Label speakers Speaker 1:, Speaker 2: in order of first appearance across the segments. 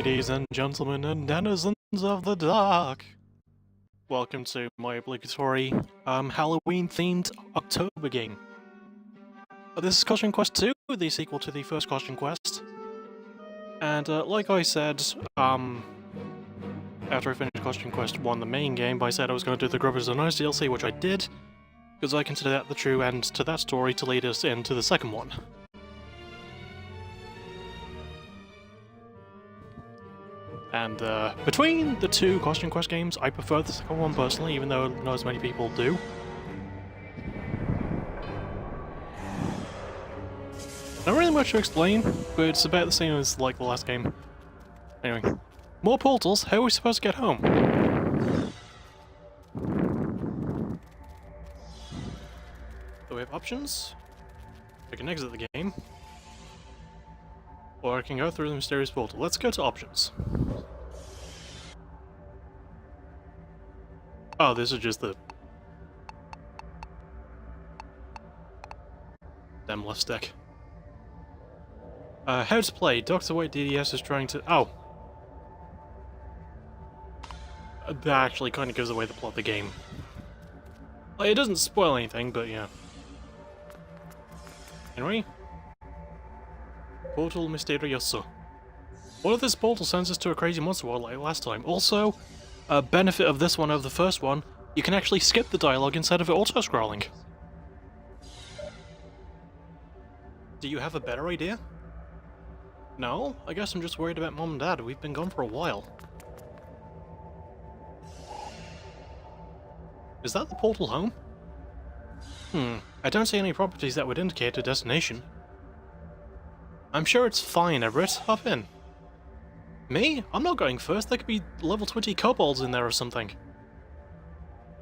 Speaker 1: Ladies and gentlemen and denizens of the dark, welcome to my obligatory Halloween-themed October game. This is Costume Quest 2, the sequel to the first Costume Quest. And like I said, after I finished Costume Quest 1, the main game, I said I was going to do the Grubbers of Nice DLC, which I did, because I consider that the true end to that story to lead us into the second one. And between the two Costume Quest games, I prefer the second one personally, even though not as many people do. Not really much to explain, but it's about the same as like the last game. Anyway, more portals. How are we supposed to get home? So we have options. I can exit the game, or I can go through the mysterious portal. Let's go to options. Oh, this is just the damn left stick. How to play. Dr. White DDS is trying to... Oh! That actually kind of gives away the plot of the game. Like, it doesn't spoil anything, but yeah. Anyway. Portal Misterioso. What if this portal sends us to a crazy monster world like last time? Also, a benefit of this one over the first one, you can actually skip the dialogue instead of it auto-scrolling. Do you have a better idea? No? I guess I'm just worried about Mom and Dad. We've been gone for a while. Is that the portal home? I don't see any properties that would indicate a destination. I'm sure it's fine, Everett. Hop in. Me? I'm not going first. There could be level 20 kobolds in there or something.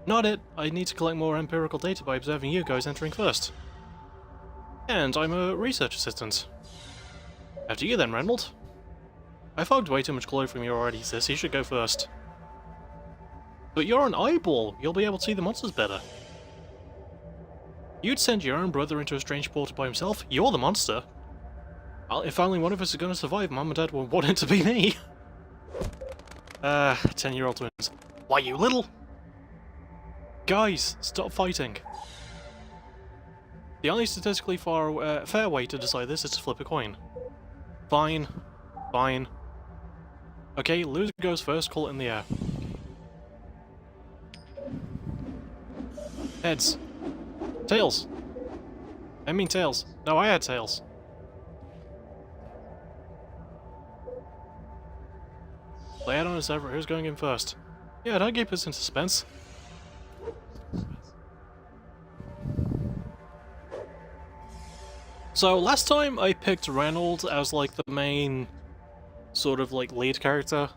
Speaker 1: Not it. I need to collect more empirical data by observing you guys entering first. And I'm a research assistant. After you then, Reynold. I fogged way too much glow from you already, sis. You should go first. But you're an eyeball. You'll be able to see the monsters better. You'd send your own brother into a strange portal by himself? You're the monster. Well, if only one of us is going to survive, Mom and Dad won't want it to be me. 10-year-old twins. Why, you little... Guys, stop fighting. The only statistically fair way to decide this is to flip a coin. Fine. Fine. Okay, loser goes first, call it in the air. Heads. Tails. I mean tails. No, I had tails. Lay it on us, Everett. Who's going in first? Yeah, don't keep us in suspense. So, last time I picked Reynold as, like, the main, sort of, like, lead character.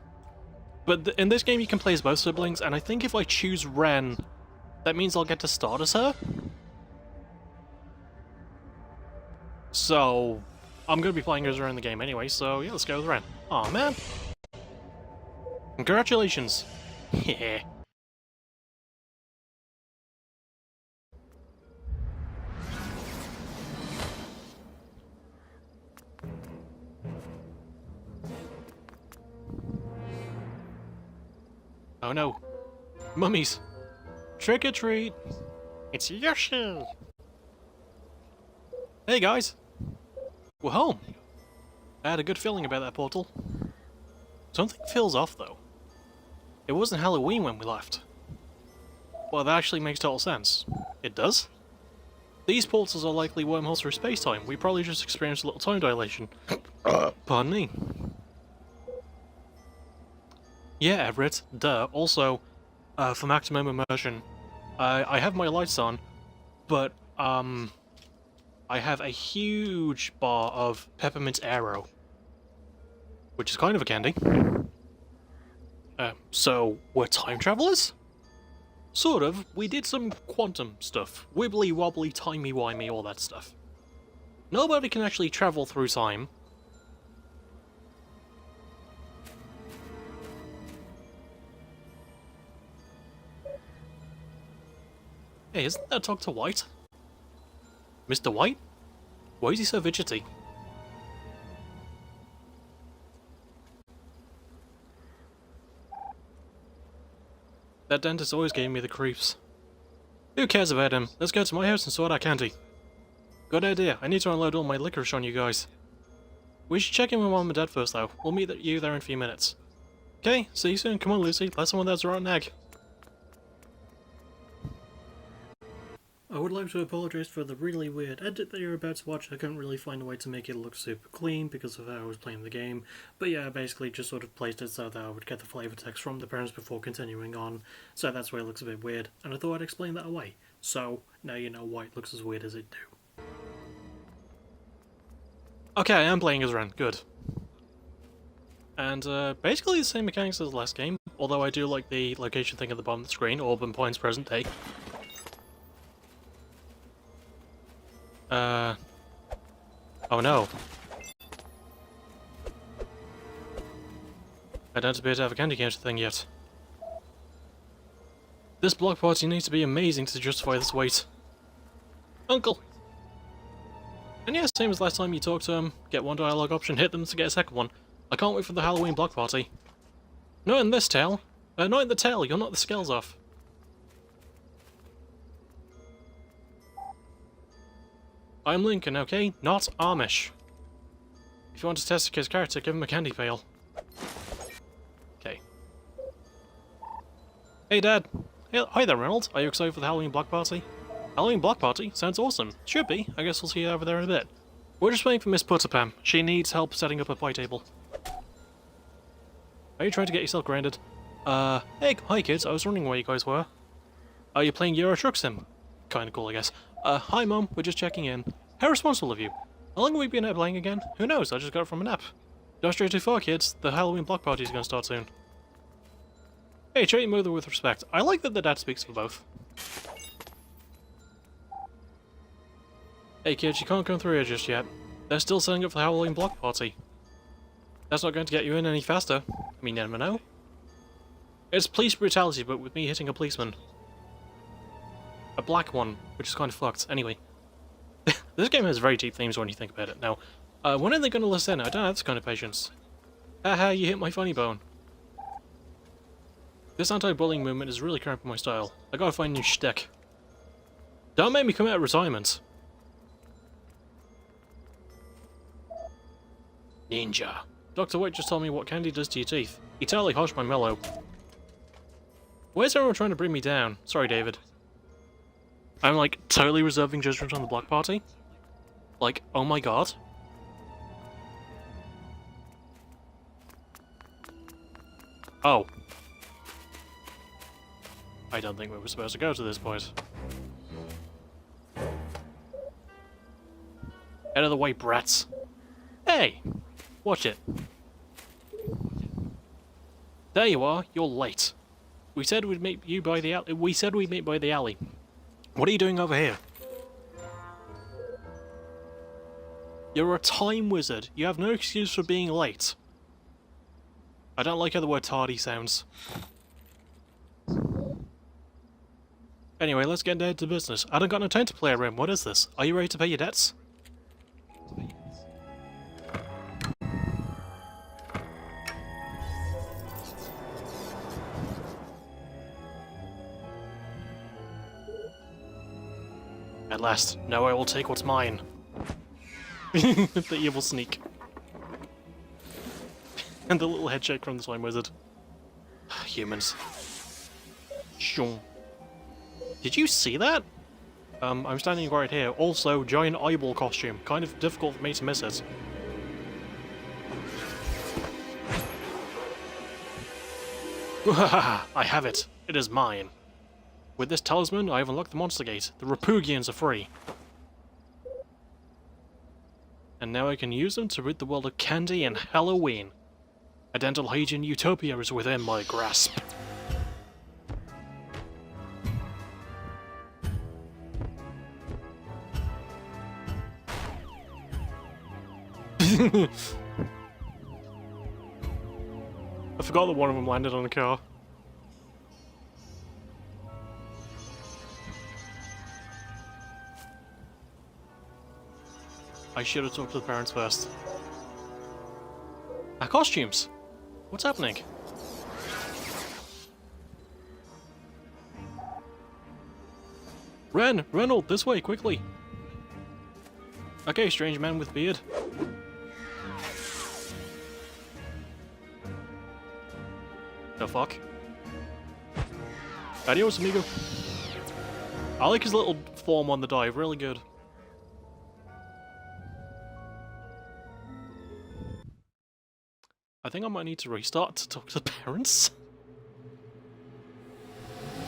Speaker 1: But in this game you can play as both siblings, and I think if I choose Ren, that means I'll get to start as her. So, I'm gonna be playing as her in the game anyway, so yeah, let's go with Ren. Aw, man. Congratulations. Yeah. Oh no. Mummies. Trick or treat. It's Yoshi. Hey guys. We're home. I had a good feeling about that portal. Something feels off though. It wasn't Halloween when we left. Well, that actually makes total sense. It does? These portals are likely wormholes through space-time. We probably just experienced a little time dilation. Pardon me. Yeah, Everett. Duh. Also, for maximum immersion, I have my lights on, but, I have a huge bar of Peppermint Arrow, which is kind of a candy. So, we're time travelers? Sort of. We did some quantum stuff. Wibbly wobbly, timey wimey, all that stuff. Nobody can actually travel through time. Hey, isn't that Dr. White? Mr. White? Why is he so fidgety? That dentist always gave me the creeps. Who cares about him? Let's go to my house and sort out Candy. Good idea. I need to unload all my licorice on you guys. We should check in with Mom and Dad first though. We'll meet you there in a few minutes. Okay, see you soon. Come on, Lucy. Let's someone that's a rotten egg. I would like to apologise for the really weird edit that you're about to watch. I couldn't really find a way to make it look super clean because of how I was playing the game. But yeah, I basically just sort of placed it so that I would get the flavour text from the parents before continuing on. So that's why it looks a bit weird. And I thought I'd explain that away. So now you know why it looks as weird as it do. Okay, I am playing as Ren. Good. And basically the same mechanics as the last game. Although I do like the location thing at the bottom of the screen. Auburn Points present day. Oh no. I don't appear to have a candy counter thing yet. This block party needs to be amazing to justify this wait. Uncle! And yeah, same as last time you talked to him, get one dialogue option, hit them to get a second one. I can't wait for the Halloween block party. Not in this tail. Not in the tail, you'll knock the scales off. I'm Lincoln, okay? Not Amish. If you want to test his character, give him a candy pail. Okay. Hey, Dad. Hey, hi there, Reynolds. Are you excited for the Halloween block party? Halloween block party? Sounds awesome. Should be. I guess we'll see you over there in a bit. We're just waiting for Miss Putterpam. She needs help setting up a pie table. Are you trying to get yourself grounded? Hey, hi kids. I was wondering where you guys were. Are you playing Euro Truck Sim? Kinda cool, I guess. Hi Mum, we're just checking in. How responsible of you. How long have we been out playing again? Who knows, I just got it from a nap. Don't stray too far, kids. The Halloween block party is gonna start soon. Hey, treat your mother with respect. I like that the dad speaks for both. Hey kids, you can't come through here just yet. They're still setting up for the Halloween block party. That's not going to get you in any faster. I mean, you never know. It's police brutality, but with me hitting a policeman. A black one, which is kind of fucked. Anyway. This game has very deep themes when you think about it. Now, when are they going to listen? I don't have this kind of patience. Haha, you hit my funny bone. This anti-bullying movement is really cramping my style. I gotta find a new shtick. Don't make me come out of retirement. Ninja. Dr. White just told me what candy does to your teeth. He totally hoshed my mellow. Where's everyone trying to bring me down? Sorry, David. I'm like totally reserving judgment on the block party. Like, oh my god. Oh. I don't think we were supposed to go to this point. Out of the way, brats. Hey! Watch it. There you are, you're late. We said we'd meet you by the alley. We said we'd meet by the alley. What are you doing over here? You're a time wizard. You have no excuse for being late. I don't like how the word tardy sounds. Anyway, let's get down to business. I don't got no time to play around. What is this? Are you ready to pay your debts? At last, now I will take what's mine. The evil sneak. And the little head shake from the slime wizard. Humans. Shoo. Did you see that? I'm standing right here. Also, giant eyeball costume. Kind of difficult for me to miss it. I have it. It is mine. With this talisman, I have unlocked the monster gate. The Repugians are free. And now I can use them to rid the world of candy and Halloween. A dental hygiene utopia is within my grasp. I forgot that one of them landed on a car. I should have talked to the parents first. Our costumes! What's happening? Ren! Reynold, this way, quickly! Okay, strange man with beard. The fuck? Adios, amigo. I like his little form on the dive, really good. I think I might need to restart to talk to the parents.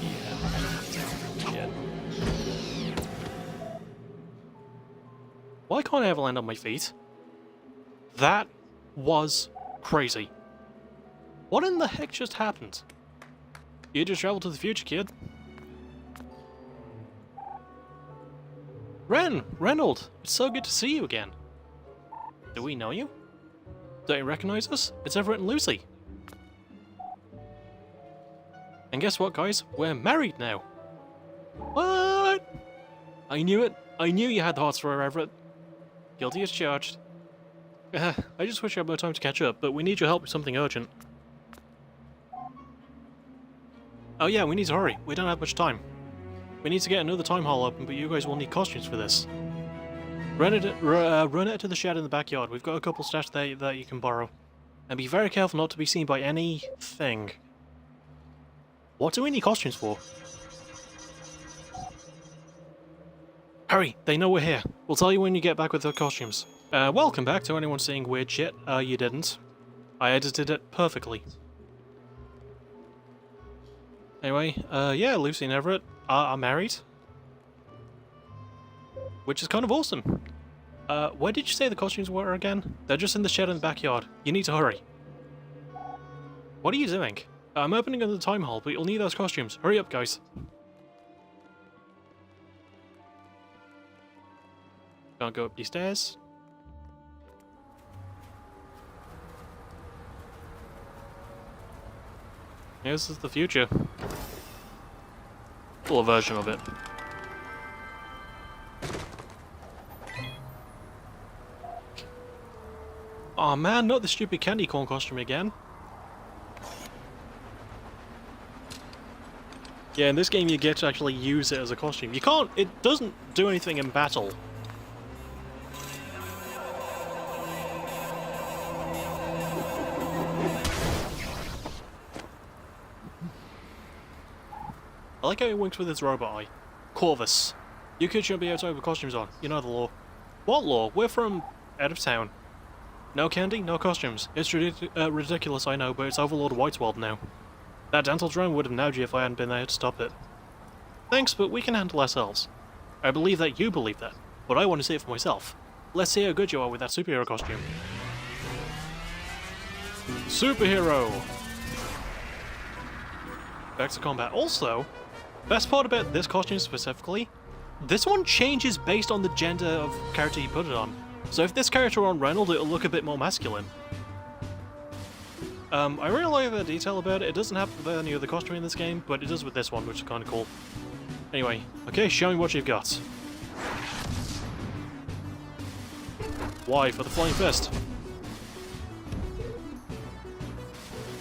Speaker 1: Yeah. Why can't I ever land on my feet? That was crazy. What in the heck just happened? You just traveled to the future, kid. Reynold, it's so good to see you again. Do we know you? Don't you recognize us? It's Everett and Lucy. And guess what, guys? We're married now. What? I knew it. I knew you had the hearts for her, Everett. Guilty as charged. I just wish I had more time to catch up, but we need your help with something urgent. Oh yeah, we need to hurry. We don't have much time. We need to get another time hall open, but you guys will need costumes for this. Run it to the shed in the backyard. We've got a couple stashed there that you can borrow. And be very careful not to be seen by anything. What do we need costumes for? Hurry! They know we're here. We'll tell you when you get back with the costumes. Welcome back to anyone seeing weird shit. You didn't. I edited it perfectly. Anyway, yeah, Lucy and Everett are married. Which is kind of awesome. Where did you say the costumes were again? They're just in the shed in the backyard. You need to hurry. What are you doing? I'm opening another time hall, but you'll need those costumes. Hurry up, guys. Can't go up these stairs. Yeah, this is the future. Full version of it. Aw man, not the stupid candy corn costume again. Yeah, in this game you get to actually use it as a costume. You can't, it doesn't do anything in battle. I like how he winks with his robot eye. Corvus. You kids shouldn't be able to open costumes on. You know the law. What law? We're from out of town. No candy, no costumes. It's ridiculous, I know, but it's Overlord White's world now. That dental drone would have nabbed you if I hadn't been there to stop it. Thanks, but we can handle ourselves. I believe that you believe that, but I want to see it for myself. Let's see how good you are with that superhero costume. Superhero! Back to combat. Also, best part about this costume specifically, this one changes based on the gender of character you put it on. So if this character were on Reynold, it'll look a bit more masculine. I really like the detail about it. It doesn't have with any other costume in this game, but it does with this one, which is kind of cool. Anyway, okay, show me what you've got. Why for the flying fist?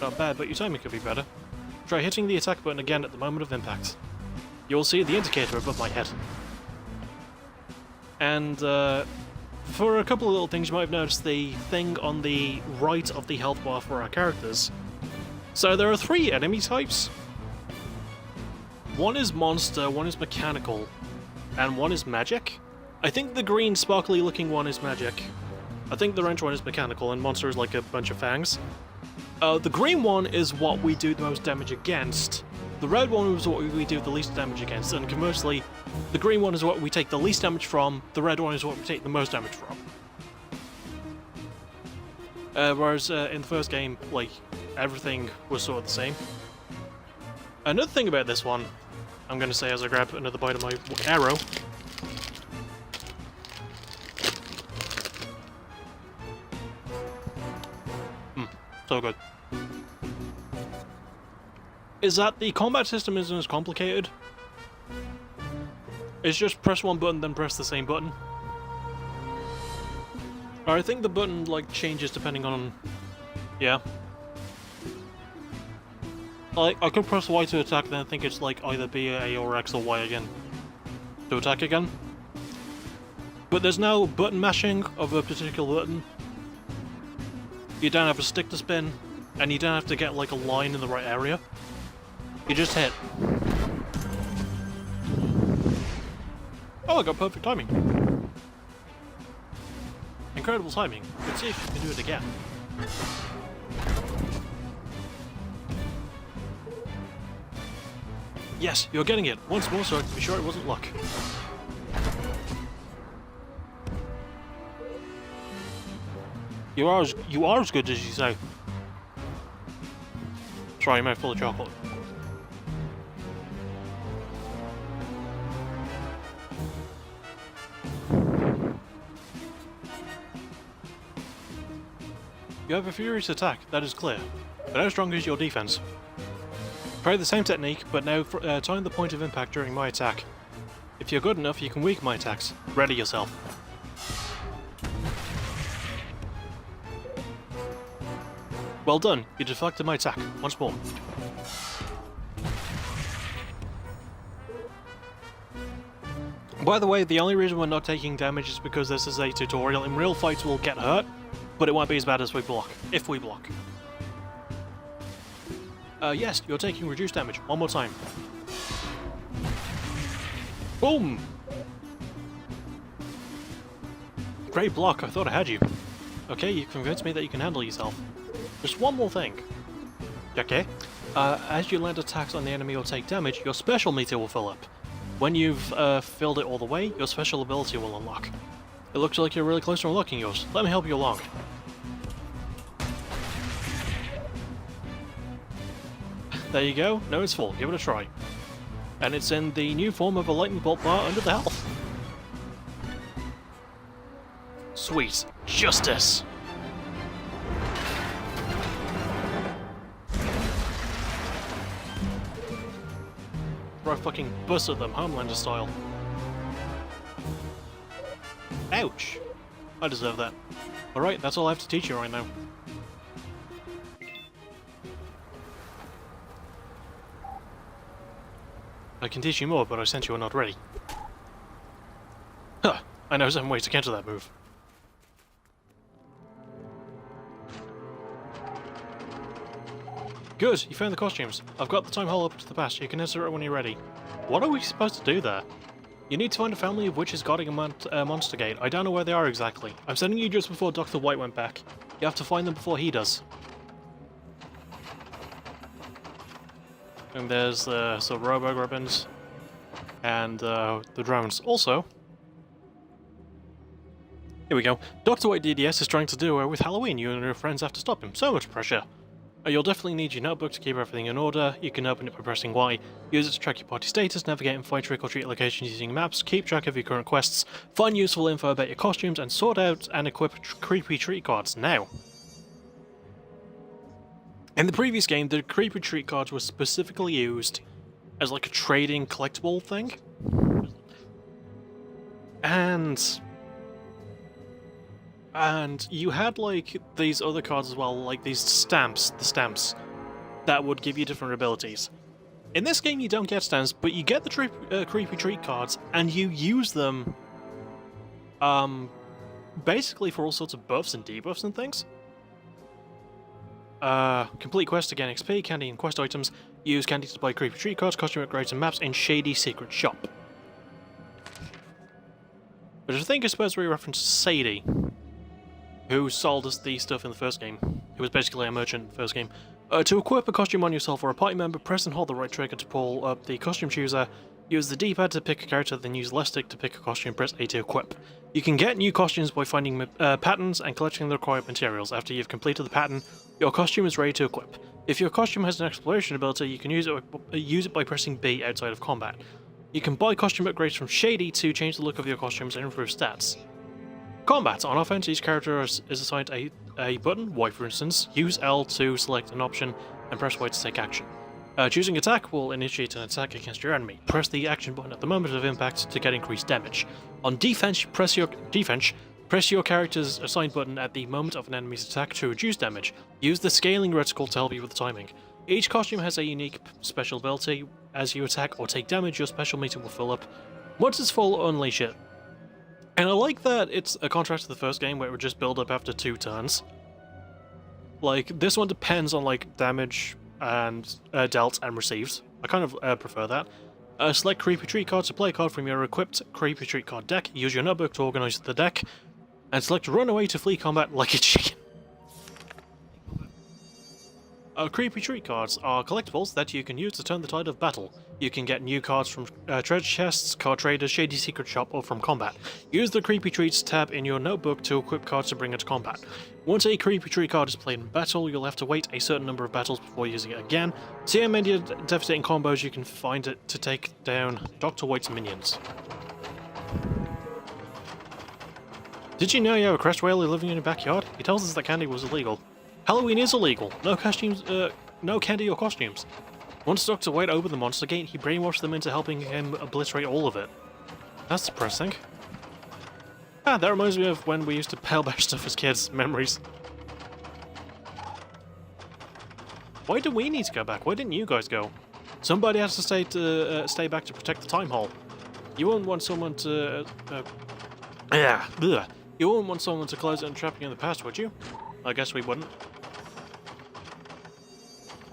Speaker 1: Not bad, but your timing could be better. Try hitting the attack button again at the moment of impact. You will see the indicator above my head. And, for a couple of little things, you might have noticed the thing on the right of the health bar for our characters. So there are 3 enemy types. One is monster, one is mechanical, and one is magic. I think the green sparkly looking one is magic. I think the orange one is mechanical, and monster is like a bunch of fangs. The green one is what we do the most damage against. The red one is what we do the least damage against, and conversely, the green one is what we take the least damage from, the red one is what we take the most damage from. Whereas in the first game, like, everything was sort of the same. Another thing about this one, I'm going to say as I grab another bite of my arrow. So good. Is that the combat system isn't as complicated. It's just press one button, then press the same button. Or I think the button, like, changes depending on... Yeah. Like, I could press Y to attack, then I think it's, like, either B, A, or X, or Y again. to attack again. But there's no button mashing of a particular button. You don't have a stick to spin, and you don't have to get like a line in the right area. You just hit. Oh, I got perfect timing. Incredible timing. Let's see if you can do it again. Yes, you're getting it. Once more, so I can be sure it wasn't luck. You are as good as you say. Sorry, your mouth full of chocolate. You have a furious attack, that is clear. But how strong is your defense? Try the same technique, but now time the point of impact during my attack. If you're good enough, you can weaken my attacks. Ready yourself. Well done, you deflected my attack. Once more. By the way, the only reason we're not taking damage is because this is a tutorial. In real fights we'll get hurt, but it won't be as bad as we block, if we block. Yes, you're taking reduced damage. One more time. Boom! Great block, I thought I had you. Okay, you convinced me that you can handle yourself. Just one more thing. Okay. As you land attacks on the enemy or take damage, your special meter will fill up. When you've filled it all the way, your special ability will unlock. It looks like you're really close to unlocking yours. Let me help you along. There you go. Now it's full. Give it a try. And it's in the new form of a lightning bolt bar under the health. Sweet. Justice! Throw fucking bus at them, Homelander style. Ouch! I deserve that. Alright, that's all I have to teach you right now. I can teach you more, but I sense you are not ready. Huh, I know 7 ways to counter that move. Good, you found the costumes. I've got the time hole up to the past, you can enter it when you're ready. What are we supposed to do there? You need to find a family of witches guarding a monster gate. I don't know where they are exactly. I'm sending you just before Dr. White went back. You have to find them before he does. And there's the Robo-Gribbons and the drones. Also, here we go. Dr. White DDS is trying to do away with Halloween. You and your friends have to stop him. So much pressure. You'll definitely need your notebook to keep everything in order. You can open it by pressing Y. Use it to track your party status, navigate and find trick-or-treat locations using maps, keep track of your current quests, find useful info about your costumes, and sort out and equip creepy treat cards now. In the previous game, the creepy treat cards were specifically used as like a trading collectible thing. And you had like these other cards as well, like these stamps, the stamps, that would give you different abilities. In this game you don't get stamps, but you get the creepy treat cards, and you use them basically for all sorts of buffs and debuffs and things. Complete quests to gain XP, candy and quest items. Use candy to buy creepy treat cards, costume upgrades and maps in Shady Secret Shop. Which I think is supposed to be a reference to Sadie, who sold us the stuff in the first game. He was basically a merchant in the first game. To equip a costume on yourself or a party member, press and hold the right trigger to pull up the costume chooser. Use the D-pad to pick a character, then use left stick to pick a costume, press A to equip. You can get new costumes by finding patterns and collecting the required materials. After you've completed the pattern, your costume is ready to equip. If your costume has an exploration ability, you can use it by pressing B outside of combat. You can buy costume upgrades from Shady to change the look of your costumes and improve stats. Combat. On offense, each character is assigned a button, Y for instance. Use L to select an option and press Y to take action. Choosing attack will initiate an attack against your enemy. Press the action button at the moment of impact to get increased damage. On defense, press your character's assigned button at the moment of an enemy's attack to reduce damage. Use the scaling reticle to help you with the timing. Each costume has a unique special ability. As you attack or take damage, your special meter will fill up. Once it's full, unleash it. And I like that it's a contrast to the first game where it would just build up after 2 turns. Like, this one depends on, like, damage and dealt and received. I kind of prefer that. Select Creepy Treat cards to play a card from your equipped Creepy Treat card deck. Use your notebook to organize the deck. And select Run Away to flee combat like a chicken. Creepy Treat cards are collectibles that you can use to turn the tide of battle. You can get new cards from treasure chests, card traders, shady secret shop, or from combat. Use the Creepy Treats tab in your notebook to equip cards to bring into combat. Once a Creepy Treat card is played in battle, you'll have to wait a certain number of battles before using it again. See how many devastating combos you can find it to take down Dr. White's minions. Did you know you have a crest whaler living in your backyard? He tells us that candy was illegal. Halloween is illegal. No costumes, no candy or costumes. Once Dr. White opened the monster gate, he brainwashed them into helping him obliterate all of it. That's depressing. Ah, that reminds me of when we used to pale bash stuff as kids. Memories. Why do we need to go back? Why didn't you guys go? Somebody has to stay back to protect the time hole. You wouldn't want someone to... You wouldn't want someone to close it and trap you in the past, would you? I guess we wouldn't.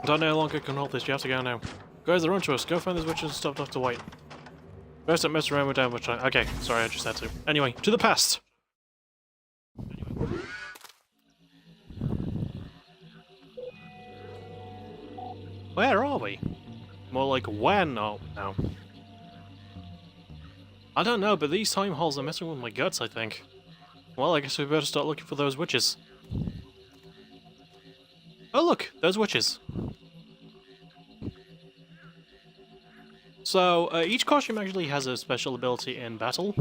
Speaker 1: Don't know how long I can hold this, you have to go now. Guys, they're onto us. Go find these witches and stop Dr. White. Best don't mess around with damage. Okay, sorry, I just had to. Anyway, to the past! Where are we? More like when? Oh, no. I don't know, but these time holes are messing with my guts, I think. Well, I guess we better start looking for those witches. Oh look, those witches. So, each costume actually has a special ability in battle.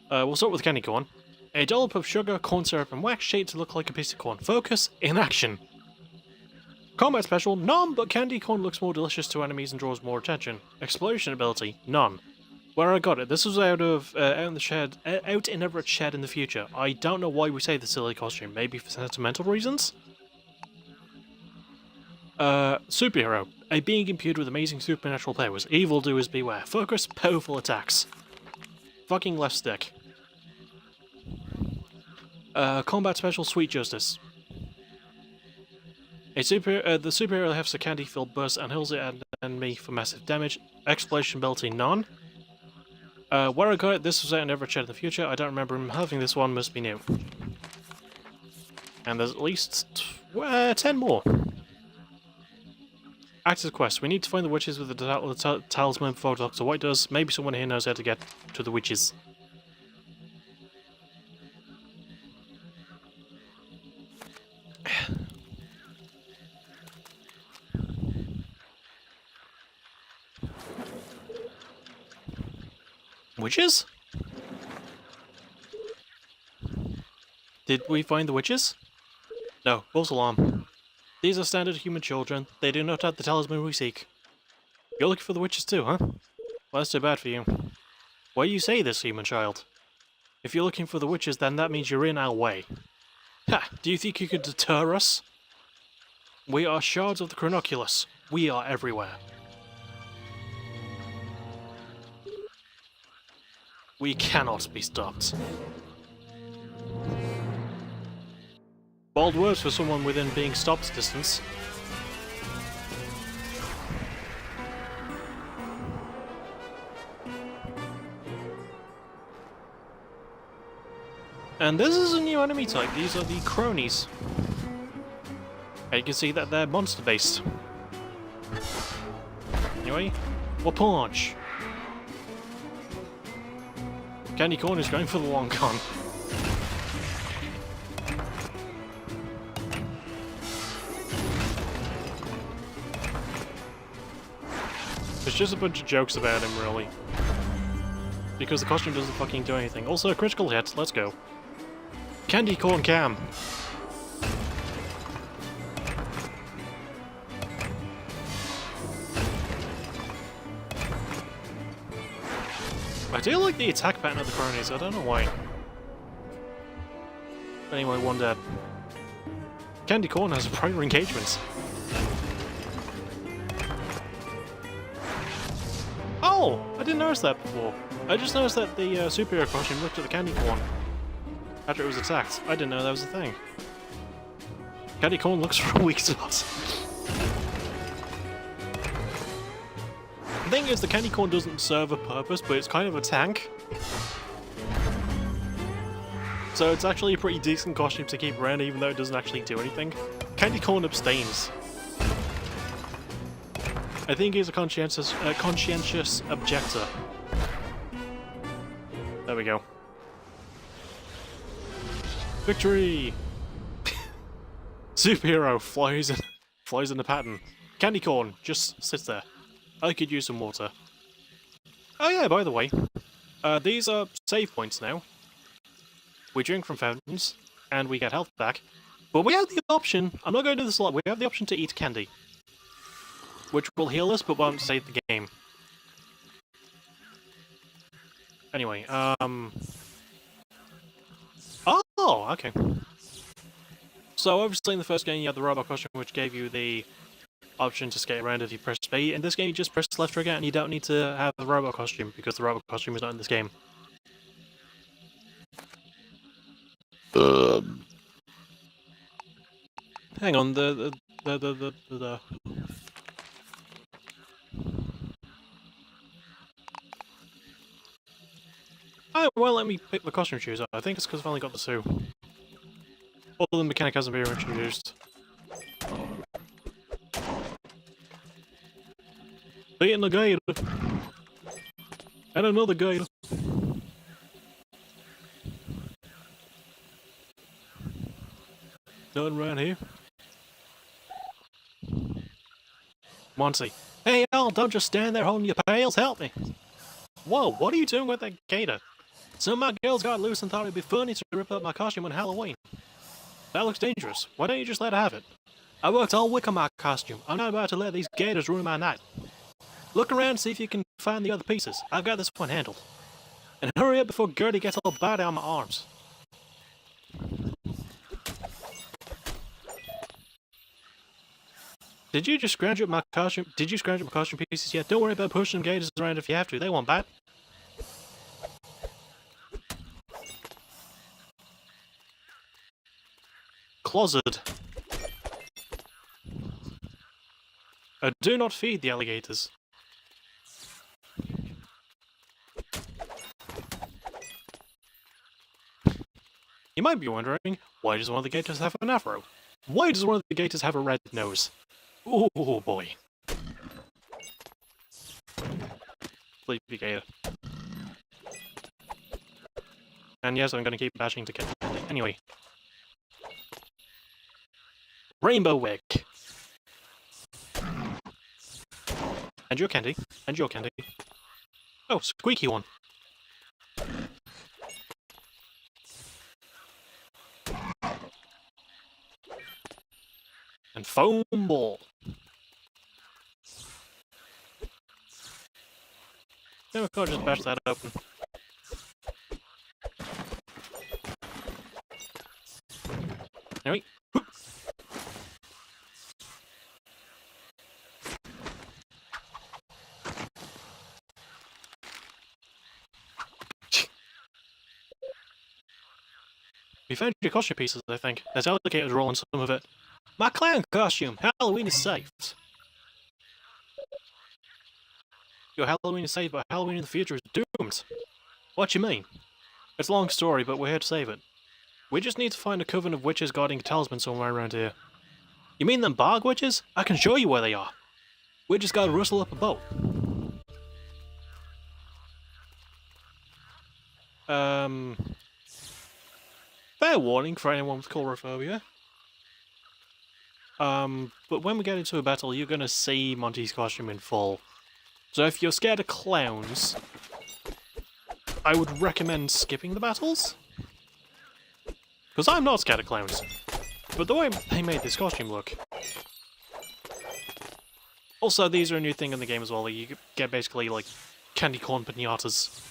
Speaker 1: We'll start with candy corn. A dollop of sugar, corn syrup, and wax shaped to look like a piece of corn. Focus, in action. Combat special, none, but candy corn looks more delicious to enemies and draws more attention. Explosion ability, none. Where I got it, this was out in the shed, out in Everett's shed in the future. I don't know why we say the silly costume, maybe for sentimental reasons? Superhero. A being imbued with amazing supernatural powers. Evildoers beware. Focus, powerful attacks. Fucking left stick. Combat special, Sweet Justice. The superhero hefts a candy-filled burst and hurls it at an enemy for massive damage. Explosion ability, none. Where I got it, this was out in Everett Shed in the future. I don't remember him having this one, must be new. And there's at least 10 more. Active quest. We need to find the witches with the talisman before Dr. White does. Maybe someone here knows how to get to the witches. Witches? Did we find the witches? No, false alarm. These are standard human children. They do not have the talisman we seek. You're looking for the witches too, huh? Well, that's too bad for you. Why you say this, human child? If you're looking for the witches, then that means you're in our way. Ha! Do you think you could deter us? We are shards of the Chronoculus. We are everywhere. We cannot be stopped. Bold words for someone within being stopped distance. And this is a new enemy type. These are the cronies. And you can see that they're monster based. Anyway, we'll punch. Candy corn is going for the long con. It's just a bunch of jokes about him, really. Because the costume doesn't fucking do anything. Also, a critical hit, let's go. Candy corn cam! I do like the attack pattern of the cronies, I don't know why. Anyway, one dead. Candy corn has prior engagements. Oh Oh, I didn't notice that before. I just noticed that the superhero costume looked at the candy corn after it was attacked. I didn't know that was a thing. Candy corn looks for a weak spot. The thing is, the candy corn doesn't serve a purpose, but it's kind of a tank. So it's actually a pretty decent costume to keep around, even though it doesn't actually do anything. Candy corn abstains. I think he's a conscientious objector. There we go. Victory! Superhero flies in the pattern. Candy corn just sits there. I could use some water. Oh yeah, by the way, these are save points now. We drink from fountains, and we get health back. But we have the option, I'm not going to do this a lot, we have the option to eat candy. Which will heal us, but won't save the game. Anyway, oh, okay. So obviously in the first game you had the robot costume, which gave you the option to skate around if you press B. In this game you just press left trigger and you don't need to have the robot costume, because the robot costume is not in this game. Hang on, the oh, well, let me pick the costume shoes up. I think it's because I've only got the two. All the mechanic hasn't been introduced. Beating the gator. And another gator. Nothing around here. Monty. Hey, y'all, don't just stand there holding your pails, help me. Whoa, what are you doing with that gator? Some of my girls got loose and thought it'd be funny to rip up my costume on Halloween. That looks dangerous. Why don't you just let her have it? I worked all week on my costume. I'm not about to let these gators ruin my night. Look around and see if you can find the other pieces. I've got this one handled. And hurry up before Gertie gets all bad on my arms. Did you just scrounge up my costume? Did you scrounge up my costume pieces yet? Don't worry about pushing them gators around if you have to. They won't bite. Closet. Do not feed the alligators. You might be wondering, why does one of the gators have an afro? Why does one of the gators have a red nose? Oh boy. Sleepy gator. And yes, I'm gonna keep bashing to get candy. Anyway. Rainbow wig. And your candy. And your candy. Oh, squeaky one. And foam ball. No, we can't just bash that open. Anyway. We found your costume pieces, I think. There's alligators rolling some of it. My clown costume! Halloween is saved! Your Halloween is saved, but Halloween in the future is doomed! What you mean? It's a long story, but we're here to save it. We just need to find a coven of witches guarding a talisman somewhere around here. You mean them bog witches? I can show you where they are! We just gotta rustle up a boat. Fair warning for anyone with coulrophobia. But when we get into a battle, you're gonna see Monty's costume in full. So if you're scared of clowns, I would recommend skipping the battles. Because I'm not scared of clowns. But the way they made this costume look. Also, these are a new thing in the game as well. You get basically, like, candy corn pinatas.